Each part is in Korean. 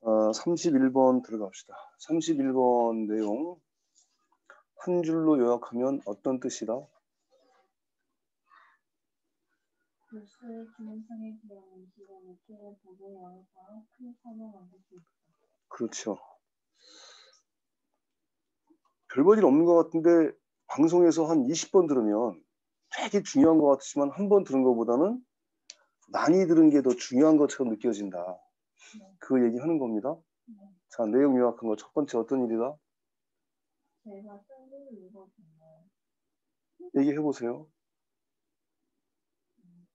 31번 들어갑시다. 31번 내용 한 줄로 요약하면 어떤 뜻이다? 뉴스의 기능성에 대한 인식을 매체의 보도에 영향과 큰 차이를 만들 수 있다. 그렇죠. 별볼일 없는 것 같은데 방송에서 한 20번 들으면 되게 중요한 것 같지만 한 번 들은 것보다는 많이 들은 게 더 중요한 것처럼 느껴진다. 그 얘기 하는 겁니다. 자, 내용 요약한 거 첫 번째 어떤 일이다? 제가 쓴 글을 읽어보면 얘기해 보세요.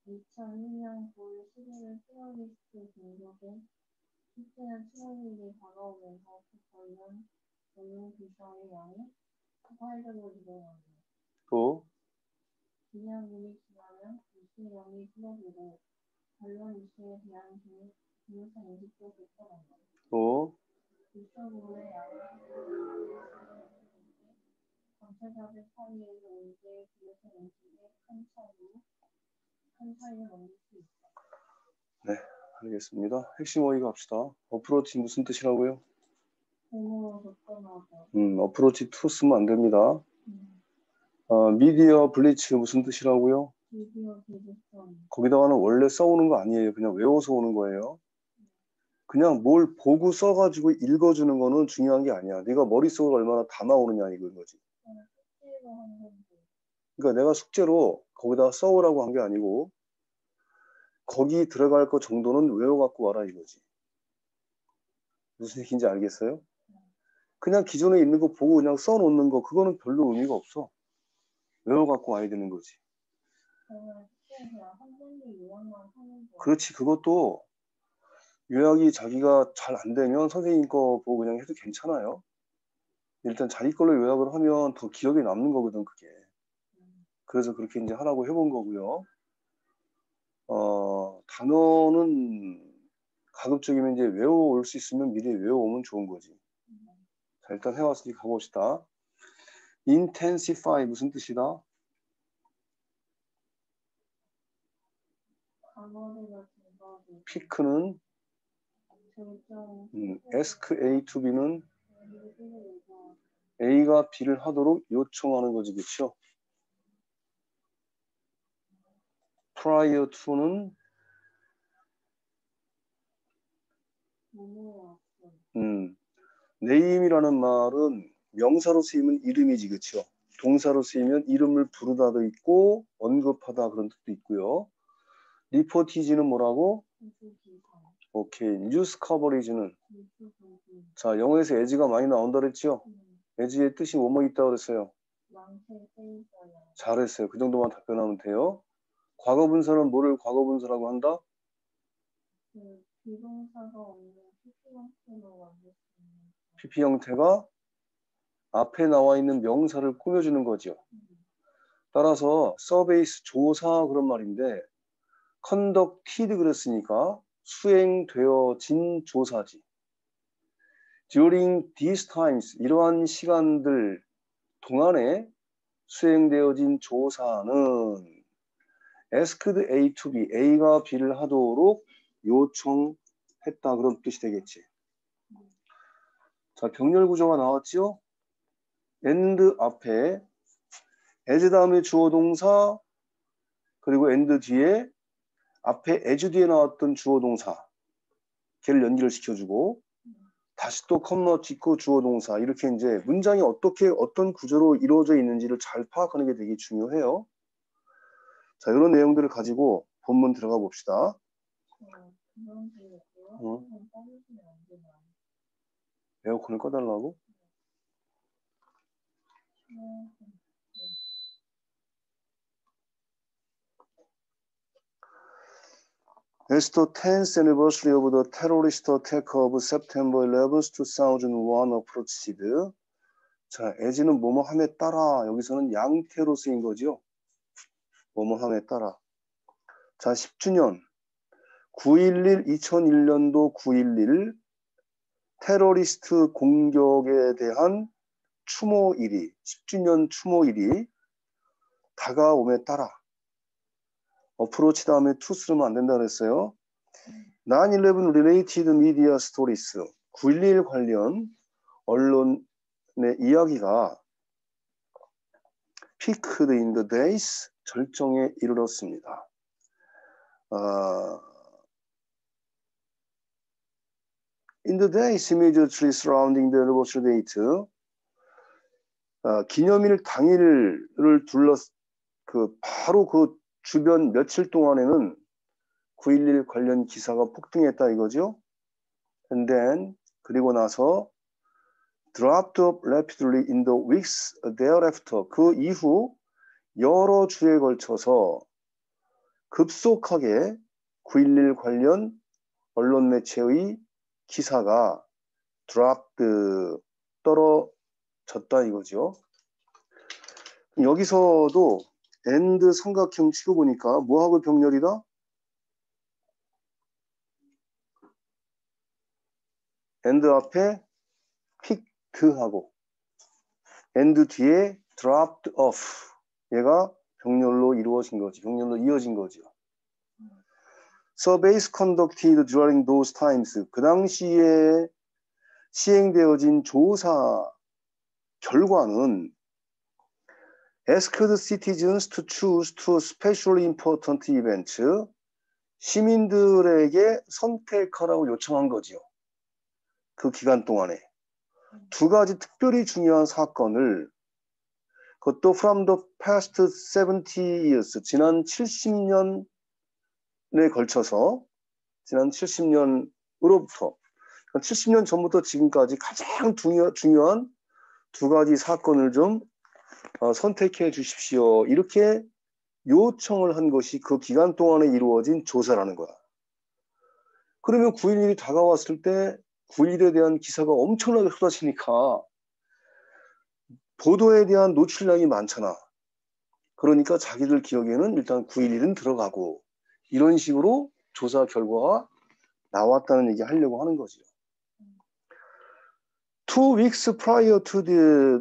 2002년 9월 11일 트러리스트 공격에 실제는 트러리스트가 다가오면서 관련 전용 기사의 양이 폭발적으로 늘어납니다. 또 기념일이 지나면 뉴스 양이 줄어들고 관련 뉴스에 대한 기능성 인식도 개선합니다. 또 뉴스부의 양은 관찰자들 사이에서 문제의 기능성 인식에 큰 차이를 만들 수 있다. 네, 알겠습니다. 핵심 어휘 갑시다. 어프로치 무슨 뜻이라고요? 공으로 접근하다. 어프로치 투 쓰면 안 됩니다. 미디어 블리츠 무슨 뜻이라고요? 미디어 대조성. 거기다가는 원래 써오는 거 아니에요. 그냥 외워서 오는 거예요. 그냥 뭘 보고 써가지고 읽어주는 거는 중요한 게 아니야. 네가 머릿속으로 얼마나 담아오느냐 이거지. 숙제로 한 건데. 그러니까 내가 숙제로 거기다 써오라고 한 게 아니고 거기 들어갈 거 정도는 외워갖고 와라 이거지. 무슨 얘기인지 알겠어요? 그냥 기존에 있는 거 보고 그냥 써놓는 거 그거는 별로 의미가 없어. 외워갖고 와야 되는 거지. 그렇지. 그것도 요약이 자기가 잘 안 되면 선생님 거 보고 그냥 해도 괜찮아요. 일단 자기 걸로 요약을 하면 더 기억에 남는 거거든 그게. 그래서 그렇게 이제 하라고 해본 거고요. 단어는 가급적이면 이제 외워올 수 있으면 미리 외워오면 좋은 거지. 자, 일단 해왔으니 가봅시다. intensify 무슨 뜻이다? 피크는 ask A to B는 A가 B를 하도록 요청하는 거지, 그렇죠? prior to는 name이라는 말은 명사로 쓰이면 이름이지, 그렇죠? 동사로 쓰이면 이름을 부르다도 있고 언급하다 그런 뜻도 있고요. 리포티지는 뭐라고? 오케이. 뉴스 커버리지는 자, 영어에서 as가 많이 나온다 그랬죠? as의 뜻이 뭐뭐 있다 그랬어요? 잘했어요. 그 정도만 답변하면 돼요. 과거분사는 뭐를 과거분사라고 한다? 비동사가 없는 PP 형태로 만들 수 있는 PP 형태가 앞에 나와 있는 명사를 꾸며주는 거죠. 따라서 서베이스 조사 그런 말인데 conducted 그랬으니까 수행되어진 조사지. During these times 이러한 시간들 동안에 수행되어진 조사는 asked A to B, A가 B를 하도록 요청했다 그런 뜻이 되겠지. 자, 병렬 구조가 나왔죠? and 앞에 as 다음에 주어 동사 그리고 and 뒤에 앞에 as 뒤에 나왔던 주어 동사 걔를 연결을 시켜주고 다시 또 컴마 짓고 주어 동사 이렇게 이제 문장이 어떤 구조로 이루어져 있는지를 잘 파악하는 게 되게 중요해요. 자, 이런 내용들을 가지고 본문 들어가 봅시다. 에어컨을 꺼달라고? It's the 10th anniversary of the terrorist attack of September 11th, 2001 approached. 자, as는 뭐뭐함에 따라 여기서는 양태로 쓰인 거죠. 뭐뭐함에 따라. 자, 10주년 9.11 2001년도 9.11 테러리스트 공격에 대한 추모일이 10주년 추모일이 다가옴에 따라 어프로치 다음에 to 쓰면 안 된다 그랬어요. 9/11 related media stories 9.11 관련 언론의 이야기가 peaked in the days, 절정에 이르렀습니다. In the days immediately surrounding the anniversary date, 기념일 당일을 바로 그 주변 며칠 동안에는 9.11 관련 기사가 폭등했다 이거죠. And then, 그리고 나서 dropped up rapidly in the weeks thereafter. 그 이후 여러 주에 걸쳐서 급속하게 9.11 관련 언론 매체의 기사가 dropped, 떨어졌다 이거죠. 여기서도 and 삼각형 치고 보니까 뭐하고 병렬이다? and 앞에 piked하고 and 뒤에 dropped off. 얘가 병렬로 이루어진 거지. 병렬로 이어진 거죠. Surveys conducted during those times. 그 당시에 시행되어진 조사 결과는 asked citizens to choose two especially important events. 시민들에게 선택하라고 요청한 거지요. 그 기간 동안에 두 가지 특별히 중요한 사건을 그것도 from the past 70 years, 지난 70년에 걸쳐서 지난 70년으로부터 70년 전부터 지금까지 가장 중요한 두 가지 사건을 좀 선택해 주십시오. 이렇게 요청을 한 것이 그 기간 동안에 이루어진 조사라는 거야. 그러면 9.11이 다가왔을 때 9.11에 대한 기사가 엄청나게 쏟아지니까 보도에 대한 노출량이 많잖아. 그러니까 자기들 기억에는 일단 9.11은 들어가고 이런 식으로 조사 결과가 나왔다는 얘기 하려고 하는 거죠. 2 weeks prior to the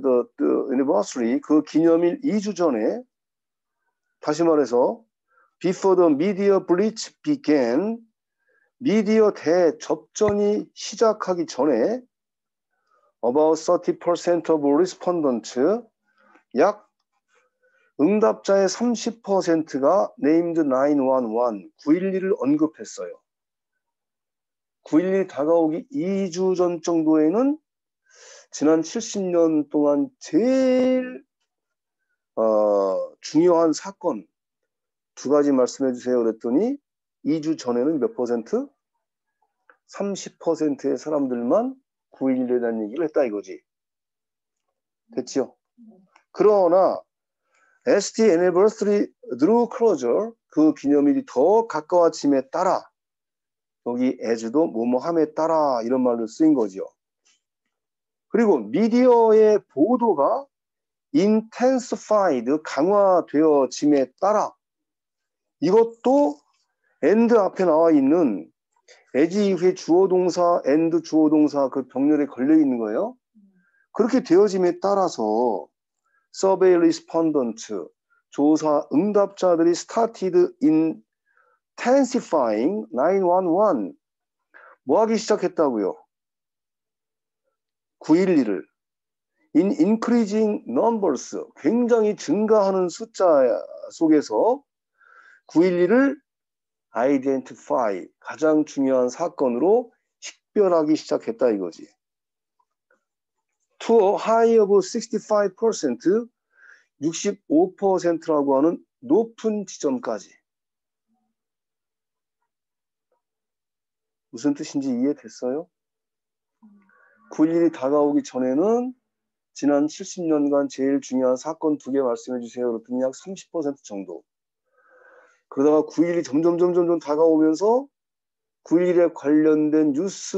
anniversary, 그 기념일 2주 전에 다시 말해서 before the media breach began, 미디어 대접전이 시작하기 전에 about 30% of respondents, 약 응답자의 30%가 named 911, 911을 언급했어요. 9.11이 다가오기 2주 전 정도에는 지난 70년 동안 제일 중요한 사건 두 가지 말씀해 주세요 그랬더니 2주 전에는 몇 퍼센트? 30%의 사람들만 9.11에 대한 얘기를 했다 이거지. 됐죠? 그러나 as the anniversary drew closer, 그 기념일이 더 가까워짐에 따라 여기 as도 뭐뭐함에 따라 이런 말로 쓰인 거죠. 그리고 미디어의 보도가 intensified, 강화되어짐에 따라 이것도 and 앞에 나와 있는 as 이후에 주어동사, and 주어동사 그 병렬에 걸려 있는 거예요. 그렇게 되어짐에 따라서 survey respondents, 조사 응답자들이 started intensifying 911, 뭐 하기 시작했다고요? 9.11을 in increasing numbers, 굉장히 증가하는 숫자 속에서 9.11을 identify, 가장 중요한 사건으로 식별하기 시작했다 이거지. To a high of 65%, 65%라고 하는 높은 지점까지. 무슨 뜻인지 이해됐어요? 9.11이 다가오기 전에는 지난 70년간 제일 중요한 사건 두 개 말씀해 주세요. 그랬더니 약 30% 정도. 그러다가 9.11이 점점 다가오면서 9.11에 관련된 뉴스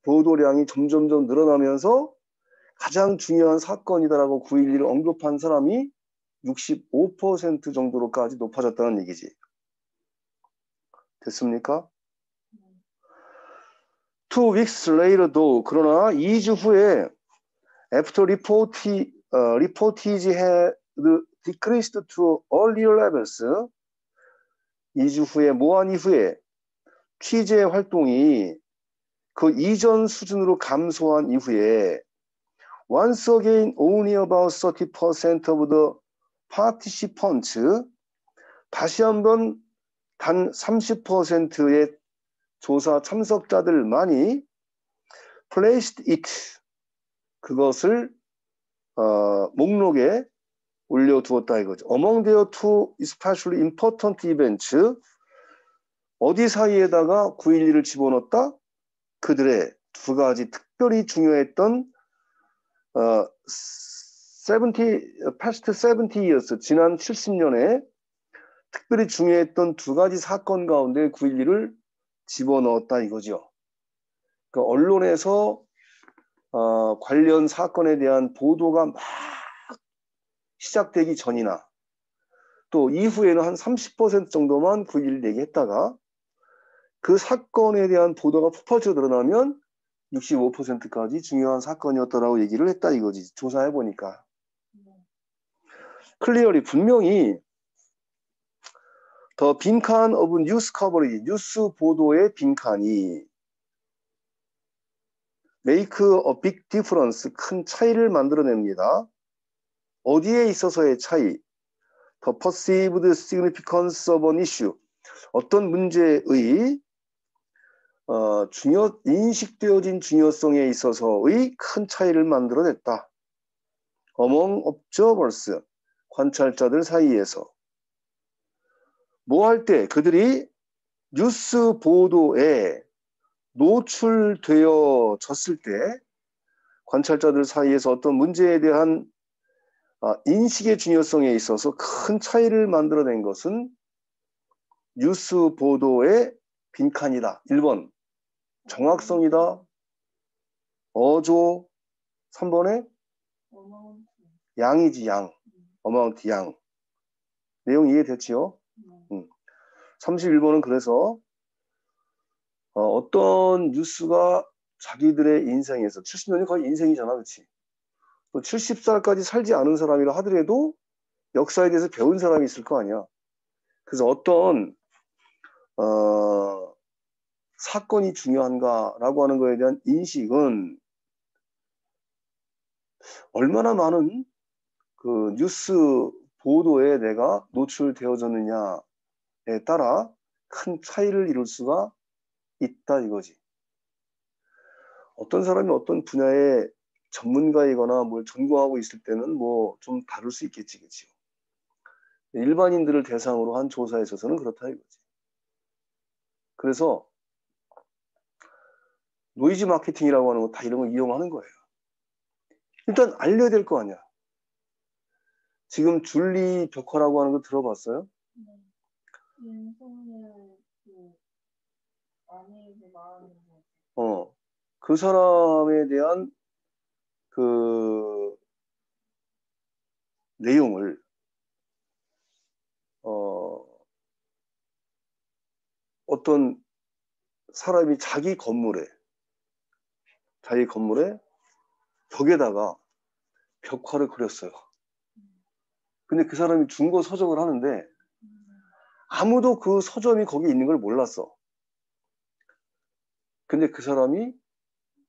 보도량이 점점 늘어나면서 가장 중요한 사건이다라고 9.11을 언급한 사람이 65% 정도로까지 높아졌다는 얘기지. 됐습니까? 2 weeks later though, 그러나 2주 후에 after reportage had decreased to earlier levels, 2주 후에 뭐한 이후에 취재 활동이 그 이전 수준으로 감소한 이후에 once again only about 30% of the participants 다시 한번 단 30%의 조사 참석자들만이 placed it 그것을 목록에 올려두었다 이거죠. Among their two especially important events 어디 사이에다가 9.11을 집어넣었다? 그들의 두 가지 특별히 중요했던 past 70 years 지난 70년에 특별히 중요했던 두 가지 사건 가운데 9.11을 집어넣었다 이거죠. 그러니까 언론에서 관련 사건에 대한 보도가 막 시작되기 전이나 또 이후에는 한 30% 정도만 9.11 얘기했다가 그 사건에 대한 보도가 폭발적으로 늘어나면 65%까지 중요한 사건이었다라고 얘기를 했다 이거지. 조사해보니까. 클리어리 분명히 더 빈칸 오브 뉴스 커버리지 뉴스 보도의 빈칸이 make a big difference 큰 차이를 만들어냅니다. 어디에 있어서의 차이? The perceived significance of an issue 어떤 문제의 인식되어진 중요성에 있어서의 큰 차이를 만들어냈다. Among observers 관찰자들 사이에서 뭐 할 때 그들이 뉴스 보도에 노출되어졌을 때 관찰자들 사이에서 어떤 문제에 대한 인식의 중요성에 있어서 큰 차이를 만들어낸 것은 뉴스 보도의 빈칸이다. 1번 정확성이다. 어조 3번에 양이지 양. 어마운트 양. 내용 이해됐지요? 31번은 그래서 어떤 뉴스가 자기들의 인생에서 70년이 거의 인생이잖아. 그렇지? 또 70살까지 살지 않은 사람이라 하더라도 역사에 대해서 배운 사람이 있을 거 아니야. 그래서 어떤 사건이 중요한가라고 하는 거에 대한 인식은 얼마나 많은 그 뉴스 보도에 내가 노출되어졌느냐에 따라 큰 차이를 이룰 수가 있다 이거지. 어떤 사람이 어떤 분야의 전문가이거나 뭘 전공하고 있을 때는 뭐 좀 다를 수 있겠지, 그렇죠? 일반인들을 대상으로 한 조사에 있어서는 그렇다 이거지. 그래서 노이즈 마케팅이라고 하는 거 다 이런 거 이용하는 거예요. 일단 알려야 될 거 아니야. 지금 줄리 벽화라고 하는 거 들어봤어요? 네. 윤석열 아내에게 말하는 거. 그 사람에 대한 그 내용을 어떤 사람이 자기 건물에 벽에다가 벽화를 그렸어요. 근데 그 사람이 중고 서점을 하는데 아무도 그 서점이 거기 있는 걸 몰랐어. 근데 그 사람이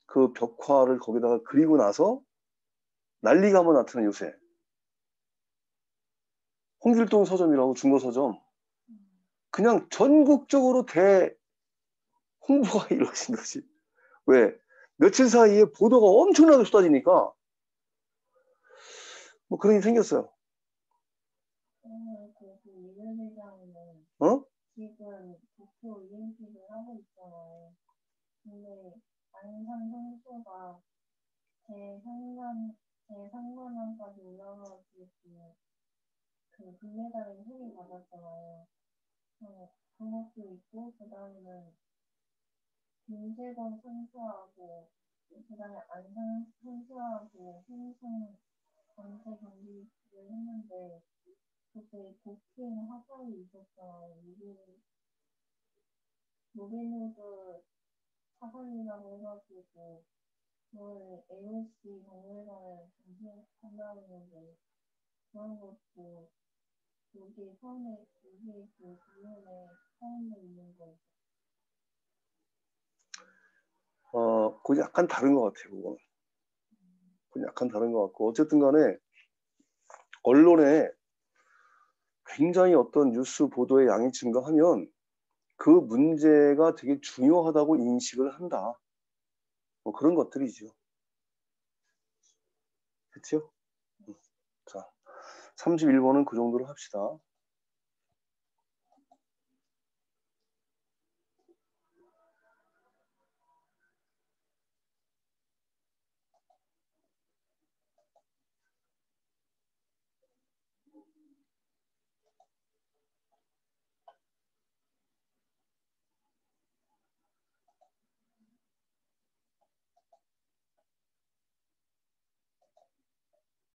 그 벽화를 거기다가 그리고 나서 난리가 한번 나타나 요새. 홍길동 서점이라고 중고 서점. 그냥 전국적으로 홍보가 이루어진 거지. 왜? 며칠 사이에 보도가 엄청나게 쏟아지니까 뭐 그런 게 생겼어요. 이윤 회장은 지금 도쿄 올림픽을 하고 있잖아요. 근데 안산 선수가 제3관왕까지 올라가가지고 그 금메달을 3개 받았잖아요. 그것도 있고 그 다음에는 김재건 선수하고 그 다음에 안산 선수하고 홍성 단체 경기를 했는데 그때 도핑 화살이 있었잖아요. 노벨로드 사설이라고 해가지고 그걸 AOC 박물관에 전시한다고 했는데 그런 것도 여기 그 부문에 처음에 있는 거. 그건 약간 다른 것 같아요. 그건 약간 다른 것 같고 어쨌든 간에 언론에 굉장히 어떤 뉴스 보도의 양이 증가하면 그 문제가 되게 중요하다고 인식을 한다. 뭐 그런 것들이죠. 그렇죠? 자, 31번은 그 정도로 합시다.